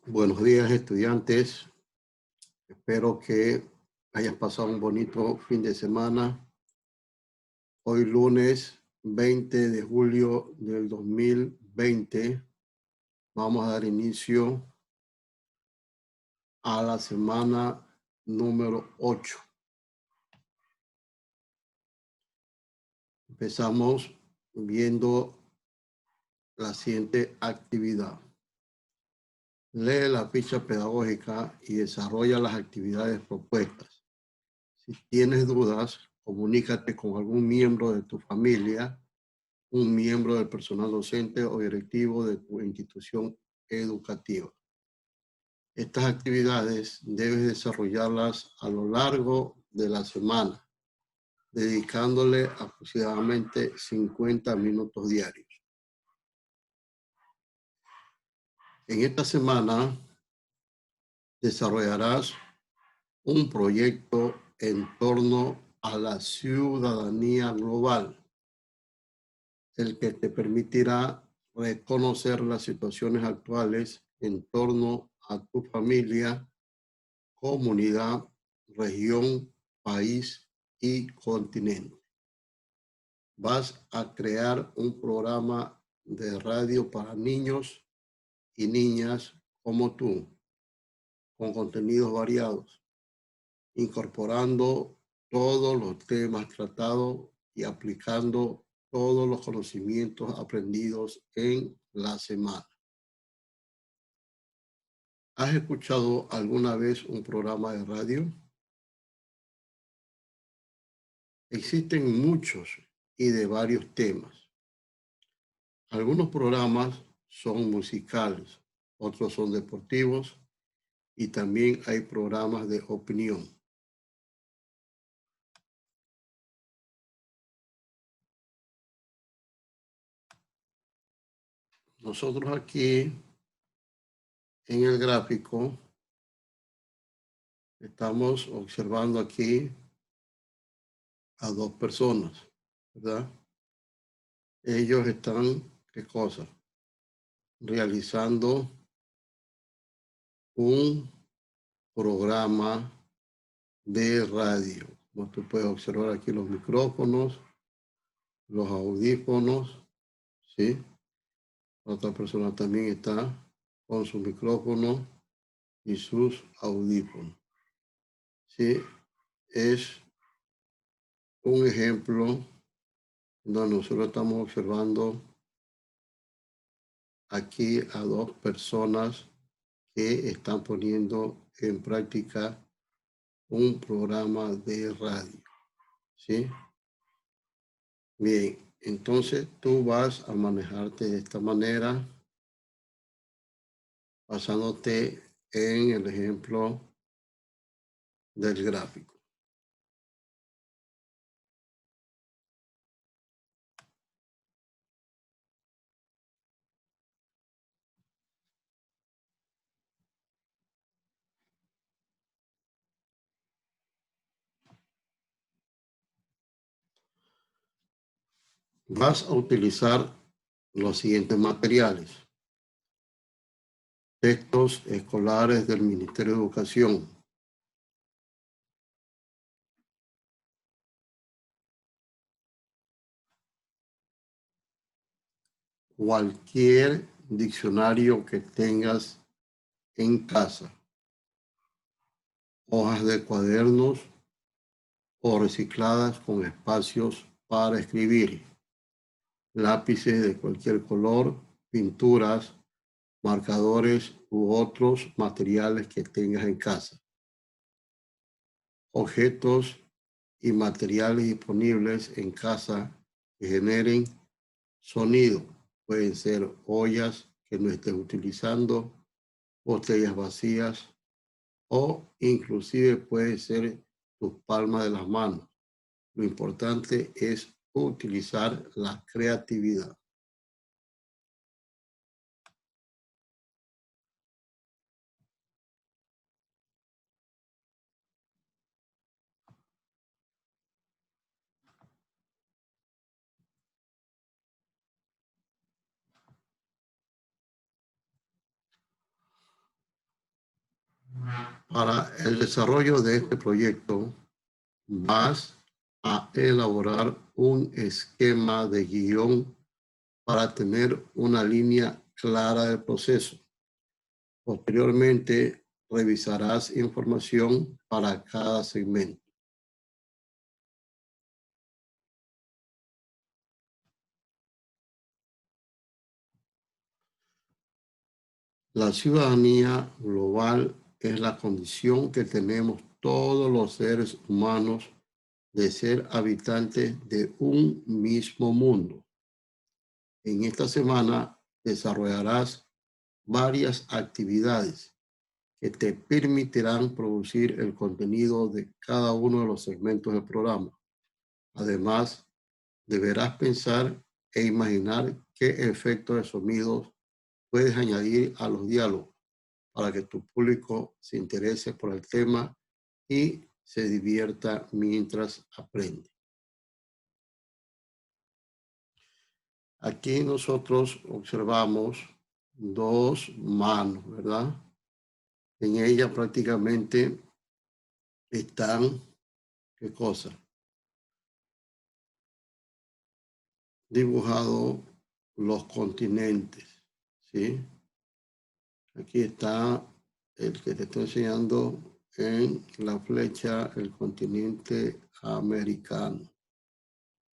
Buenos días, estudiantes. Espero que hayas pasado un bonito fin de semana. Hoy lunes 20 de julio del 2020 vamos a dar inicio a la semana número 8. Empezamos viendo la siguiente actividad. Lee la ficha pedagógica y desarrolla las actividades propuestas. Si tienes dudas, comunícate con algún miembro de tu familia, un miembro del personal docente o directivo de tu institución educativa. Estas actividades debes desarrollarlas a lo largo de la semana, dedicándole aproximadamente 50 minutos diarios. En esta semana desarrollarás un proyecto en torno a la ciudadanía global, el que te permitirá reconocer las situaciones actuales en torno a tu familia, comunidad, región, país y continente. Vas a crear un programa de radio para niños y niñas como tú, con contenidos variados, incorporando todos los temas tratados y aplicando todos los conocimientos aprendidos en la semana. ¿Has escuchado alguna vez un programa de radio? Existen muchos y de varios temas. Algunos programas son musicales, otros son deportivos y también hay programas de opinión. Nosotros aquí en el gráfico estamos observando aquí a dos personas, ¿verdad? Ellos están, ¿qué cosa? Realizando un programa de radio. Como tú puedes observar aquí los micrófonos, los audífonos, ¿sí? La otra persona también está con su micrófono y sus audífonos. ¿Sí? Es un ejemplo donde nosotros estamos observando aquí a dos personas que están poniendo en práctica un programa de radio. ¿Sí? Bien, entonces tú vas a manejarte de esta manera, basándote en el ejemplo del gráfico. Vas a utilizar los siguientes materiales: textos escolares del Ministerio de Educación, cualquier diccionario que tengas en casa, hojas de cuadernos o recicladas con espacios para escribir, lápices de cualquier color, pinturas, marcadores u otros materiales que tengas en casa, objetos y materiales disponibles en casa que generen sonido. Pueden ser ollas que no estés utilizando, botellas vacías o inclusive puede ser tus palmas de las manos. Lo importante es utilizar la creatividad. Para el desarrollo de este proyecto, vas a elaborar un esquema de guión para tener una línea clara del proceso. Posteriormente, revisarás información para cada segmento. La ciudadanía global es la condición que tenemos todos los seres humanos de ser habitantes de un mismo mundo. En esta semana desarrollarás varias actividades que te permitirán producir el contenido de cada uno de los segmentos del programa. Además, deberás pensar e imaginar qué efectos de sonidos puedes añadir a los diálogos para que tu público se interese por el tema y se divierta mientras aprende. Aquí nosotros observamos dos manos, ¿verdad? En ella prácticamente están, ¿qué cosa? Dibujado los continentes, ¿sí? Aquí está el que te estoy enseñando en la flecha, el continente americano.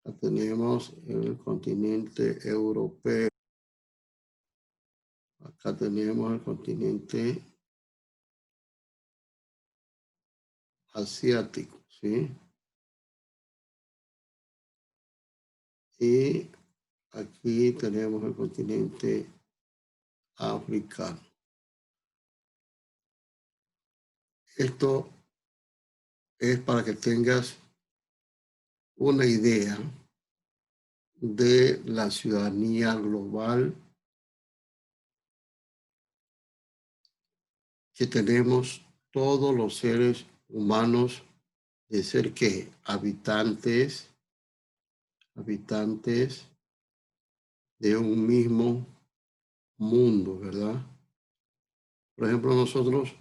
Acá tenemos el continente europeo. Acá tenemos el continente asiático, ¿sí? Y aquí tenemos el continente africano. Esto es para que tengas una idea de la ciudadanía global que tenemos todos los seres humanos de ser que habitantes de un mismo mundo, ¿verdad? Por ejemplo, nosotros,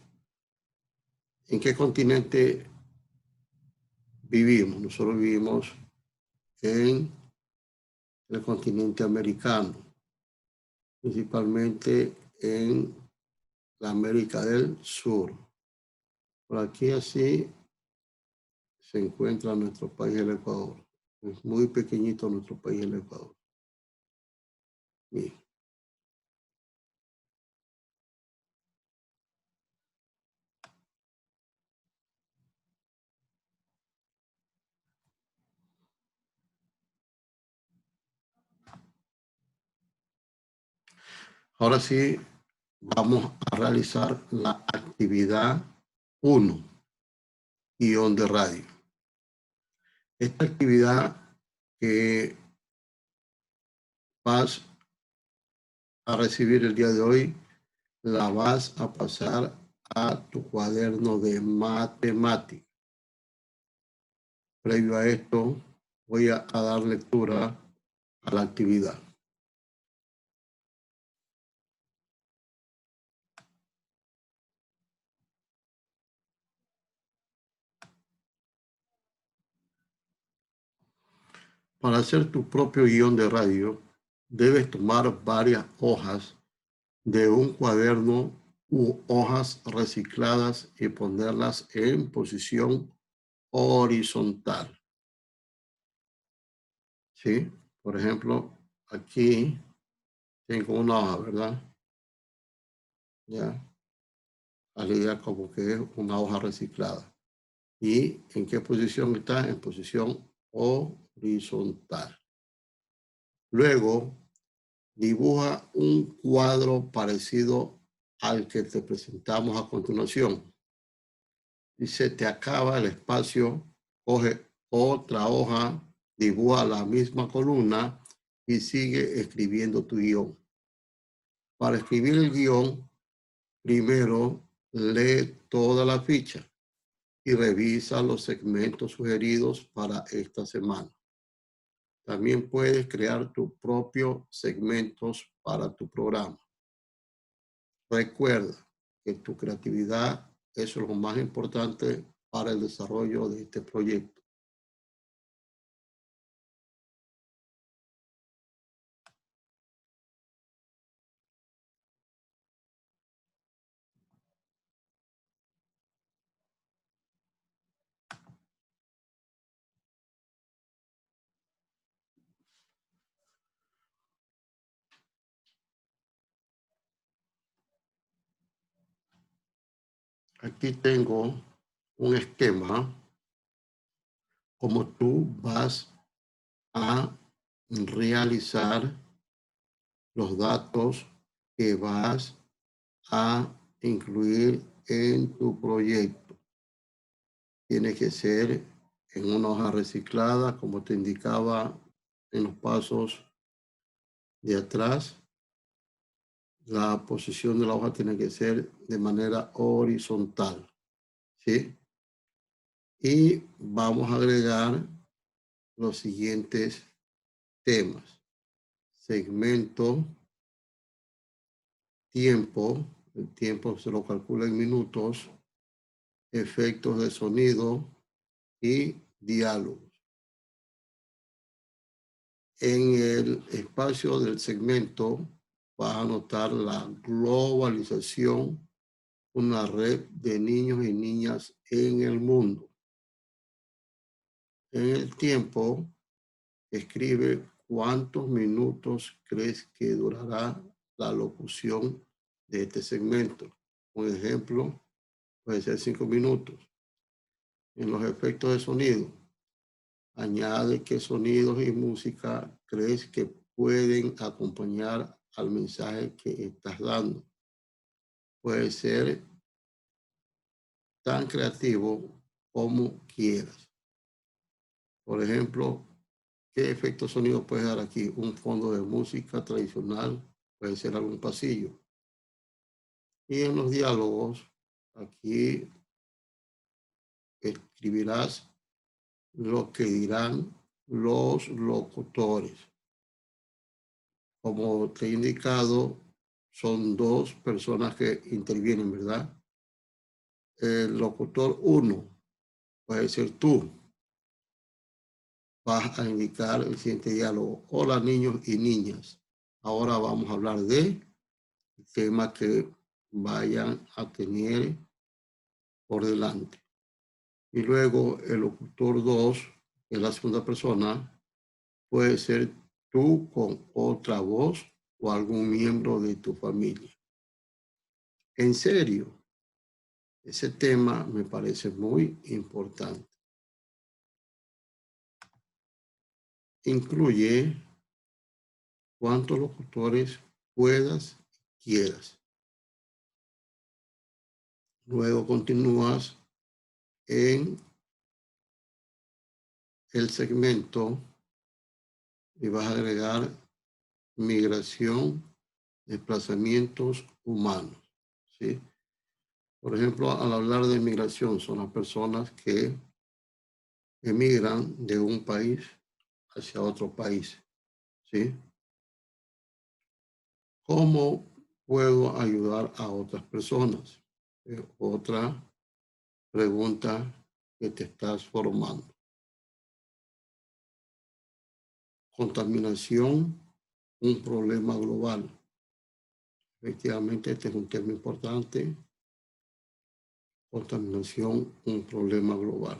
¿en qué continente vivimos? Nosotros vivimos en el continente americano, principalmente en la América del Sur. Por aquí así se encuentra nuestro país, el Ecuador. Es muy pequeñito nuestro país, el Ecuador. Bien. Ahora sí, vamos a realizar la actividad 1, guión de radio. Esta actividad que vas a recibir el día de hoy, la vas a pasar a tu cuaderno de matemáticas. Previo a esto, voy a dar lectura a la actividad. Para hacer tu propio guión de radio, debes tomar varias hojas de un cuaderno u hojas recicladas y ponerlas en posición horizontal. ¿Sí? Por ejemplo, aquí tengo una hoja, ¿verdad? Ya, la como que es una hoja reciclada. ¿Y en qué posición está? En posición horizontal. Luego, dibuja un cuadro parecido al que te presentamos a continuación. Y se te acaba el espacio, coge otra hoja, dibuja la misma columna y sigue escribiendo tu guión. Para escribir el guión, primero lee toda la ficha y revisa los segmentos sugeridos para esta semana. También puedes crear tus propios segmentos para tu programa. Recuerda que tu creatividad Eso es lo más importante para el desarrollo de este proyecto. Aquí tengo un esquema como tú vas a realizar los datos que vas a incluir en tu proyecto. Tiene que ser en una hoja reciclada, como te indicaba en los pasos de atrás. La posición de la hoja tiene que ser de manera horizontal, ¿sí? Y vamos a agregar los siguientes temas. Segmento, tiempo, el tiempo se lo calcula en minutos, efectos de sonido y diálogos. En el espacio del segmento vas a notar la globalización, una red de niños y niñas en el mundo. En el tiempo, escribe cuántos minutos crees que durará la locución de este segmento. Un ejemplo puede ser 5 minutos. En los efectos de sonido, añade qué sonidos y música crees que pueden acompañar al mensaje que estás dando. Puede ser tan creativo como quieras. Por ejemplo, ¿qué efecto sonido puedes dar aquí? Un fondo de música tradicional, puede ser algún pasillo. Y en los diálogos, aquí escribirás lo que dirán los locutores. Como te he indicado, son dos personas que intervienen, ¿verdad? El locutor 1 puede ser tú. Vas a indicar el siguiente diálogo. Hola niños y niñas. Ahora vamos a hablar de temas que vayan a tener por delante. Y luego el locutor 2, que es la segunda persona, puede ser tú con otra voz o algún miembro de tu familia. En serio, ese tema me parece muy importante. Incluye cuántos locutores puedas y quieras. Luego continúas en el segmento y vas a agregar migración, desplazamientos humanos, ¿sí? Por ejemplo, al hablar de migración, son las personas que emigran de un país hacia otro país, ¿sí? ¿Cómo puedo ayudar a otras personas? Otra pregunta que te estás formando. Contaminación, un problema global. Efectivamente, este es un tema importante. Contaminación, un problema global.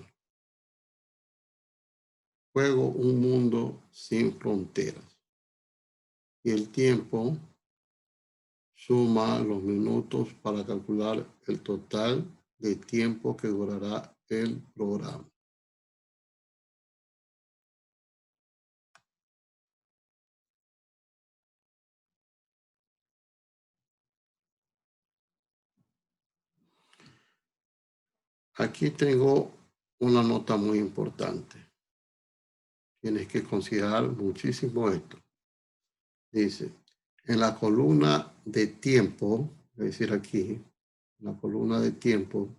Juego, un mundo sin fronteras. Y el tiempo suma los minutos para calcular el total de tiempo que durará el programa. Aquí tengo una nota muy importante. Tienes que considerar muchísimo esto. Dice, en la columna de tiempo, es decir, aquí, en la columna de tiempo,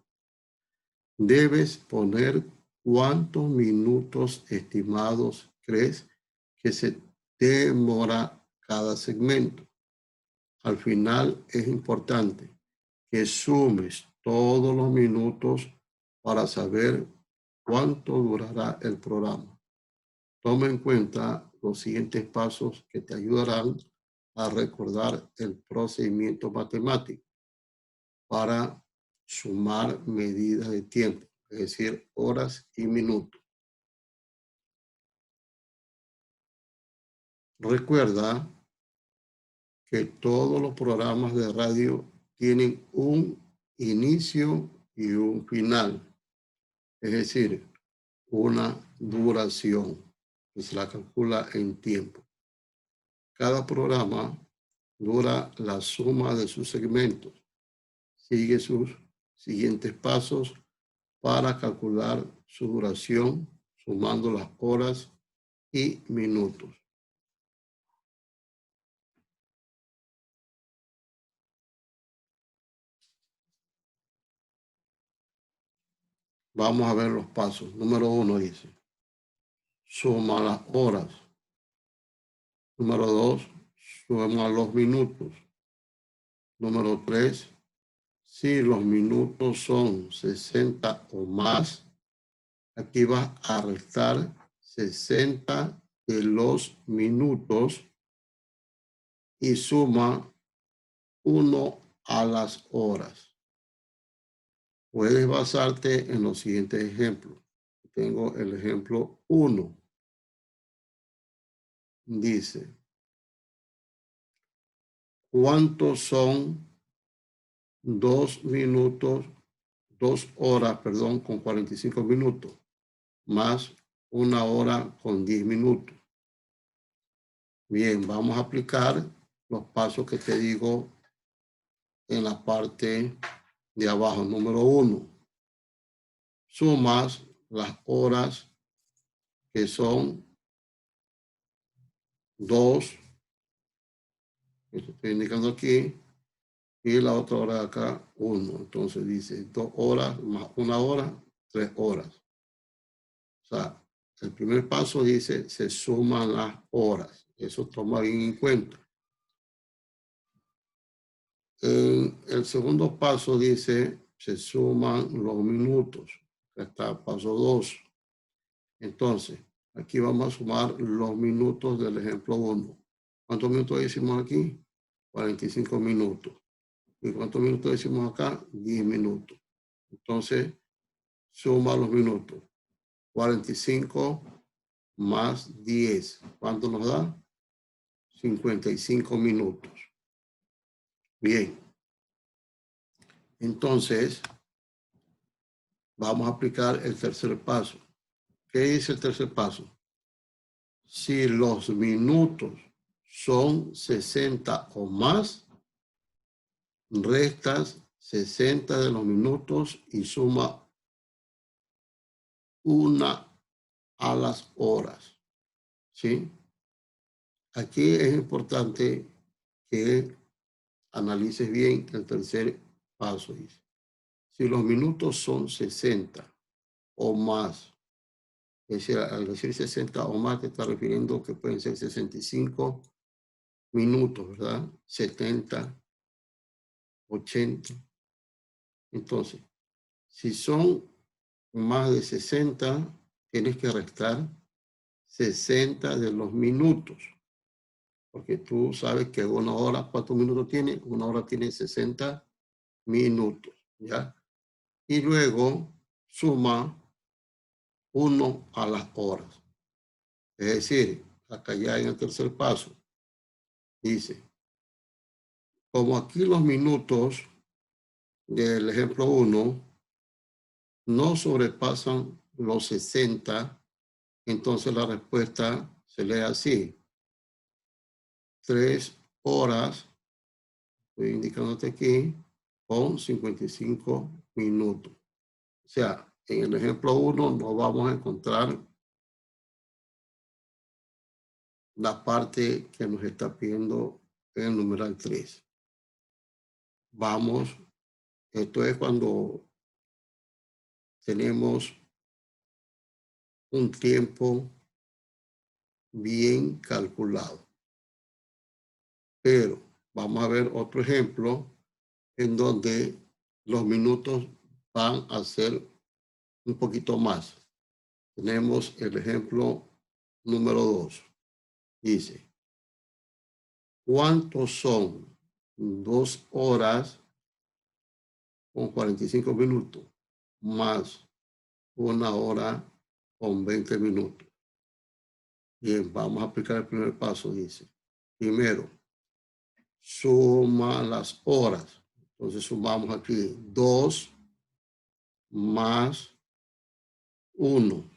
debes poner cuántos minutos estimados crees que se demora cada segmento. Al final es importante que sumes todos los minutos para saber cuánto durará el programa. Toma en cuenta los siguientes pasos que te ayudarán a recordar el procedimiento matemático para sumar medidas de tiempo, es decir, horas y minutos. Recuerda que todos los programas de radio tienen un inicio y un final, es decir, una duración que se la calcula en tiempo. Cada programa dura la suma de sus segmentos. Sigue sus siguientes pasos para calcular su duración, sumando las horas y minutos. Vamos a ver los pasos. Número 1 dice, suma las horas. Número 2, suma los minutos. Número 3, si los minutos son 60 o más, aquí vas a restar 60 de los minutos y suma 1 a las horas. Puedes basarte en los siguientes ejemplos. Tengo el ejemplo 1. Dice, ¿cuántos son 2 minutos, 2 horas, perdón, con 45 minutos, más 1 hora con 10 minutos? Bien, vamos a aplicar los pasos que te digo en la parte de abajo. Número 1, sumas las horas que son 2, esto estoy indicando aquí, y la otra hora de acá, 1. Entonces dice 2 horas más 1 hora, 3 horas. O sea, el primer paso dice se suman las horas. Eso toma bien en cuenta. En el segundo paso dice se suman los minutos. Acá está paso 2. Entonces, aquí vamos a sumar los minutos del ejemplo 1. ¿Cuántos minutos decimos aquí? 45 minutos. ¿Y cuántos minutos decimos acá? 10 minutos. Entonces, suma los minutos. 45 más 10. ¿Cuánto nos da? 55 minutos. Bien. Entonces, vamos a aplicar el tercer paso. ¿Qué dice el tercer paso? Si los minutos son 60 o más, restas 60 de los minutos y suma 1 a las horas. ¿Sí? Aquí es importante que analices bien el tercer paso. Dice, si los minutos son 60 o más, es decir, al decir 60 o más te está refiriendo que pueden ser 65 minutos, ¿verdad? 70, 80. Entonces, si son más de 60, tienes que restar 60 de los minutos. Porque tú sabes que 1 hora, ¿cuántos minutos tiene? 1 hora tiene 60 minutos, ¿ya? Y luego suma 1 a las horas. Es decir, acá ya en el tercer paso, dice, como aquí los minutos del ejemplo 1 no sobrepasan los 60, entonces la respuesta se lee así. 3 horas, estoy indicándote aquí, con 55 minutos. O sea, en el ejemplo 1 no vamos a encontrar la parte que nos está pidiendo en el numeral 3. Vamos, esto es cuando tenemos un tiempo bien calculado. Pero vamos a ver otro ejemplo en donde los minutos van a ser un poquito más. Tenemos el ejemplo número 2. Dice, ¿cuántos son 2 horas con 45 minutos más 1 hora con 20 minutos? Bien, vamos a aplicar el primer paso, dice. Primero, suma las horas. Entonces sumamos aquí 2 más 1.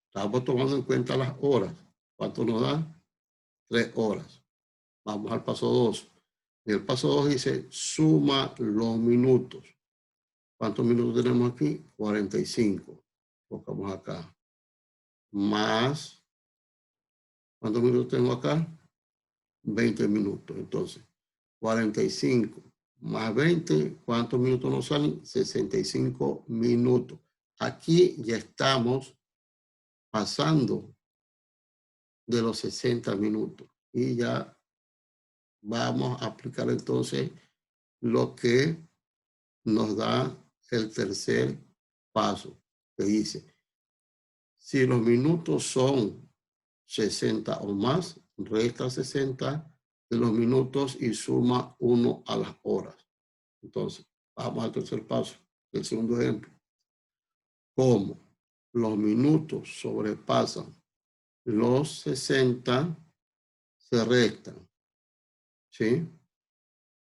Estamos tomando en cuenta las horas. ¿Cuánto nos da? 3 horas. Vamos al paso 2. En el paso 2 dice, suma los minutos. ¿Cuántos minutos tenemos aquí? 45. Colocamos acá. Más, ¿cuántos minutos tengo acá? 20 minutos. Entonces, 45 más 20, ¿cuántos minutos nos salen? 65 minutos. Aquí ya estamos pasando de los 60 minutos. Y ya vamos a aplicar entonces lo que nos da el tercer paso, que dice, si los minutos son 60 o más, resta 60 de los minutos y suma 1 a las horas. Entonces, vamos al tercer paso, el segundo ejemplo. Como los minutos sobrepasan los 60, se restan, ¿sí?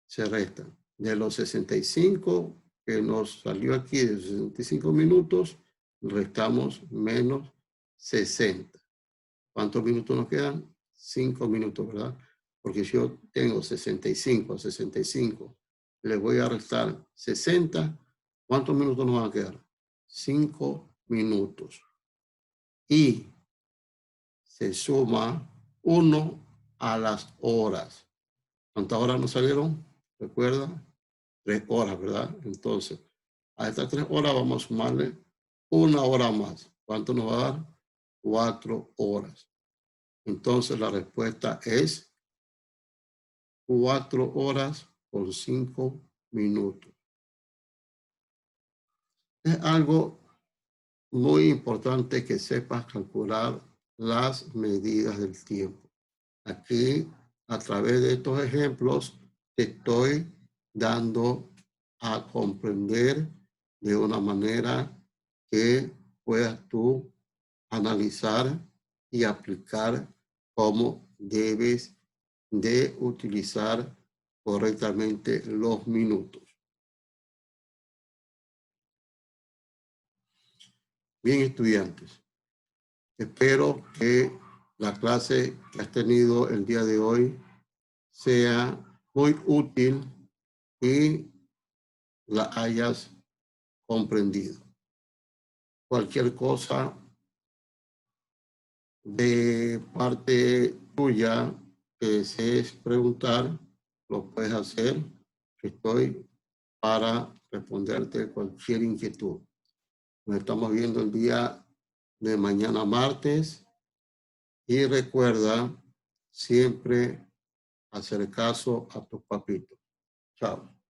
Se restan. De los 65 que nos salió aquí, de 65 minutos, restamos menos 60. ¿Cuántos minutos nos quedan? 5 minutos, ¿verdad? Porque si yo tengo 65 a 65, le voy a restar 60, ¿cuántos minutos nos van a quedar? 5 minutos. Y se suma 1 a las horas. ¿Cuántas horas nos salieron? ¿Recuerda? 3 horas, ¿verdad? Entonces, a estas 3 horas vamos a sumarle 1 hora más. ¿Cuánto nos va a dar? 4 horas. Entonces, la respuesta es 4 horas con 5 minutos. Es algo muy importante que sepas calcular las medidas del tiempo. Aquí, a través de estos ejemplos, te estoy dando a comprender de una manera que puedas tú analizar y aplicar cómo debes de utilizar correctamente los minutos. Bien, estudiantes, espero que la clase que has tenido el día de hoy sea muy útil y la hayas comprendido. Cualquier cosa de parte tuya que desees preguntar, lo puedes hacer. Estoy para responderte cualquier inquietud. Nos estamos viendo el día de mañana martes y recuerda siempre hacer caso a tus papitos. Chao.